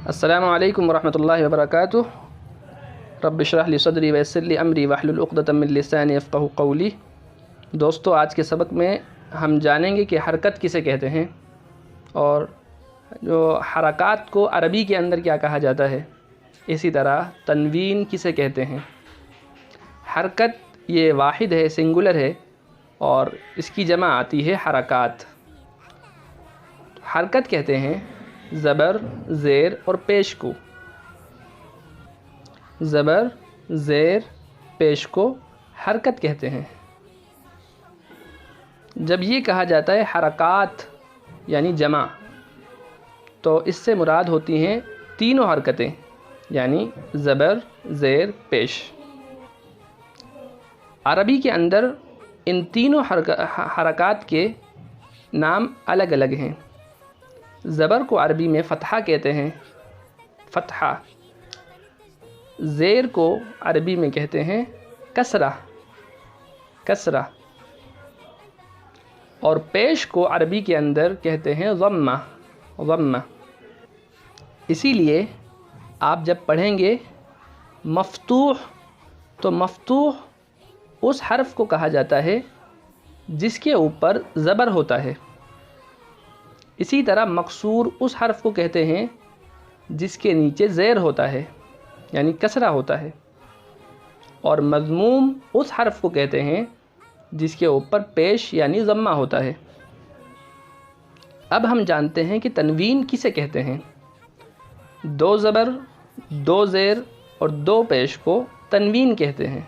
السلام علیکم ورحمۃ اللہ وبرکاتہ۔ رب اشرح لی صدری ویسر لی امری واحلل عقدۃ من لسانی یفقہوا قولی۔ دوستو، آج کے سبق میں ہم جانیں گے کہ حرکت کسے کہتے ہیں اور جو حرکات کو عربی کے اندر کیا کہا جاتا ہے، اسی طرح تنوین کسے کہتے ہیں۔ حرکت یہ واحد ہے، سنگولر ہے، اور اس کی جمع آتی ہے حرکات۔ حرکت کہتے ہیں زبر، زیر اور پیش کو۔ زبر، زیر، پیش کو حرکت کہتے ہیں۔ جب یہ کہا جاتا ہے حرکات یعنی جمع، تو اس سے مراد ہوتی ہیں تینوں حرکتیں، یعنی زبر، زیر، پیش۔ عربی کے اندر ان تینوں حرکات کے نام الگ الگ ہیں۔ زبر کو عربی میں فتحہ کہتے ہیں، فتحہ۔ زیر کو عربی میں کہتے ہیں کسرہ، کسرہ۔ اور پیش کو عربی کے اندر کہتے ہیں ضمہ، ضمہ۔ اسی لیے آپ جب پڑھیں گے مفتوح، تو مفتوح اس حرف کو کہا جاتا ہے جس کے اوپر زبر ہوتا ہے۔ اسی طرح مکسور اس حرف کو کہتے ہیں جس کے نیچے زیر ہوتا ہے، یعنی کسرہ ہوتا ہے۔ اور مضموم اس حرف کو کہتے ہیں جس کے اوپر پیش یعنی ضمہ ہوتا ہے۔ اب ہم جانتے ہیں کہ تنوین کسے کہتے ہیں۔ دو زبر، دو زیر اور دو پیش کو تنوین کہتے ہیں۔